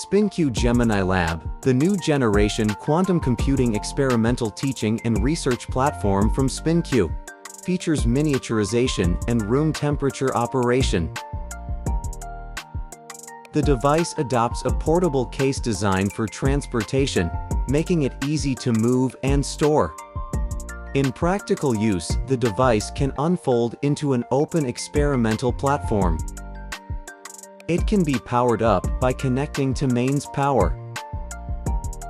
SpinQ Gemini Lab, the new generation quantum computing experimental teaching and research platform from SpinQ, features miniaturization and room temperature operation. The device adopts a portable case design for transportation, making it easy to move and store. In practical use, the device can unfold into an open experimental platform. It can be powered up by connecting to mains power.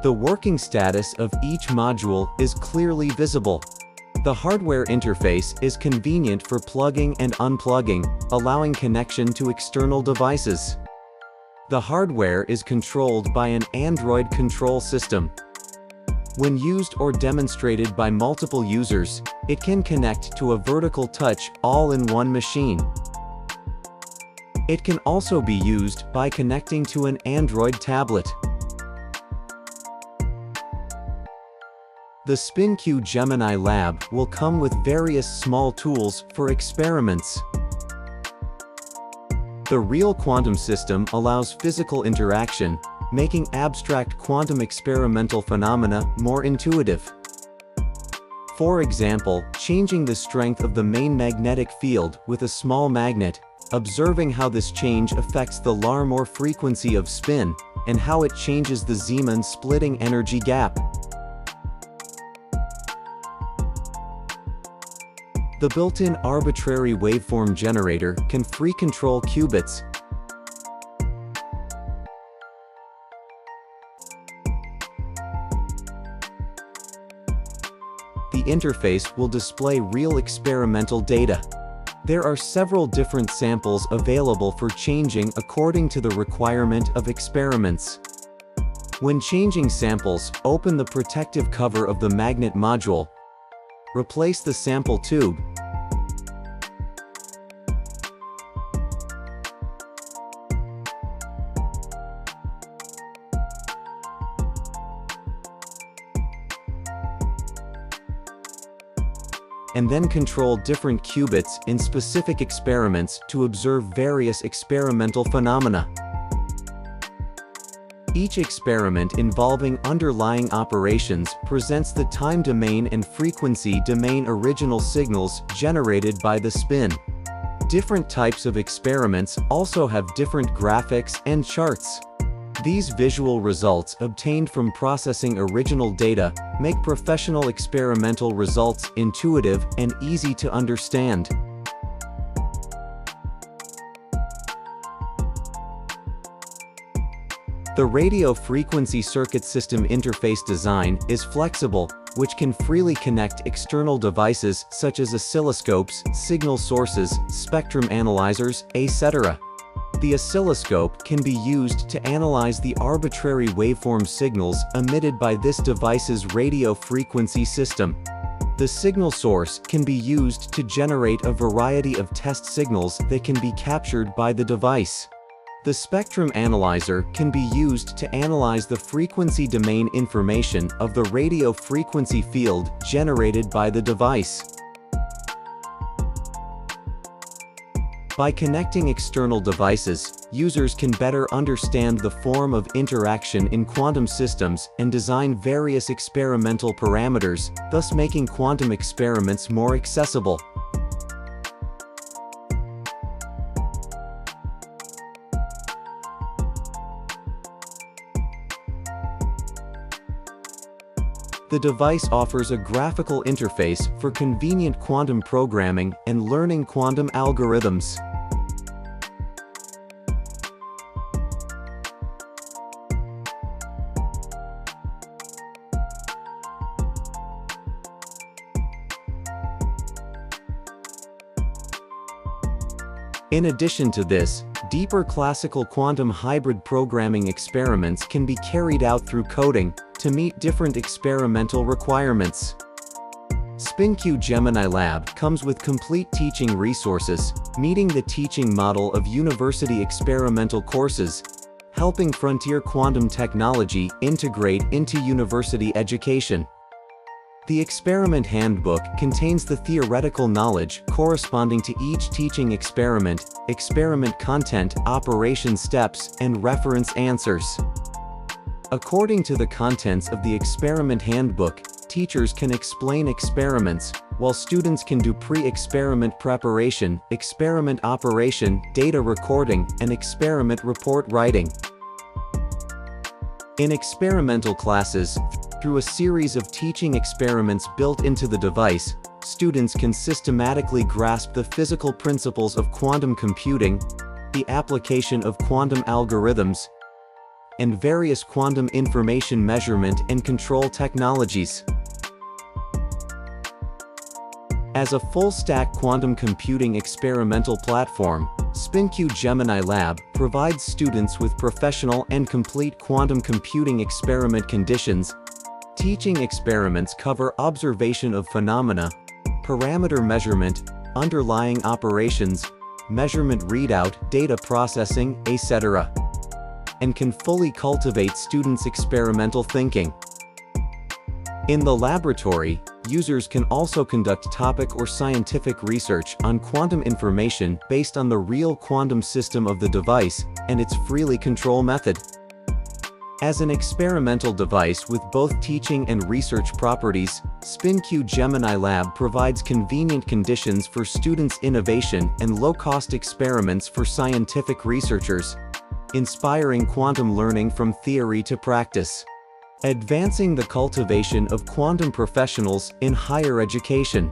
The working status of each module is clearly visible. The hardware interface is convenient for plugging and unplugging, allowing connection to external devices. The hardware is controlled by an Android control system. When used or demonstrated by multiple users, it can connect to a vertical touch all-in-one machine. It can also be used by connecting to an Android tablet. The SpinQ Gemini Lab will come with various small tools for experiments. The real quantum system allows physical interaction, making abstract quantum experimental phenomena more intuitive. For example, changing the strength of the main magnetic field with a small magnet, observing how this change affects the Larmor frequency of spin, and how it changes the Zeeman splitting energy gap. The built-in arbitrary waveform generator can free control qubits. The interface will display real experimental data. There are several different samples available for changing according to the requirement of experiments. When changing samples, open the protective cover of the magnet module. Replace the sample tube. And then control different qubits in specific experiments to observe various experimental phenomena. Each experiment involving underlying operations presents the time domain and frequency domain original signals generated by the spin. Different types of experiments also have different graphics and charts. These visual results obtained from processing original data make professional experimental results intuitive and easy to understand. The radio frequency circuit system interface design is flexible, which can freely connect external devices such as oscilloscopes, signal sources, spectrum analyzers, etc. The oscilloscope can be used to analyze the arbitrary waveform signals emitted by this device's radio frequency system. The signal source can be used to generate a variety of test signals that can be captured by the device. The spectrum analyzer can be used to analyze the frequency domain information of the radio frequency field generated by the device. By connecting external devices, users can better understand the form of interaction in quantum systems and design various experimental parameters, thus making quantum experiments more accessible. The device offers a graphical interface for convenient quantum programming and learning quantum algorithms. In addition to this, deeper classical quantum hybrid programming experiments can be carried out through coding to meet different experimental requirements. SpinQ Gemini Lab comes with complete teaching resources, meeting the teaching model of university experimental courses, helping frontier quantum technology integrate into university education. The experiment handbook contains the theoretical knowledge corresponding to each teaching experiment, experiment content, operation steps, and reference answers. According to the contents of the experiment handbook, teachers can explain experiments, while students can do pre-experiment preparation, experiment operation, data recording, and experiment report writing. In experimental classes, through a series of teaching experiments built into the device, students can systematically grasp the physical principles of quantum computing, the application of quantum algorithms, and various quantum information measurement and control technologies. As a full-stack quantum computing experimental platform, SpinQ Gemini Lab provides students with professional and complete quantum computing experiment conditions. Teaching experiments cover observation of phenomena, parameter measurement, underlying operations, measurement readout, data processing, etc., and can fully cultivate students' experimental thinking. In the laboratory, users can also conduct topic or scientific research on quantum information based on the real quantum system of the device and its freely control method. As an experimental device with both teaching and research properties, SpinQ Gemini Lab provides convenient conditions for students' innovation and low-cost experiments for scientific researchers, inspiring quantum learning from theory to practice, advancing the cultivation of quantum professionals in higher education.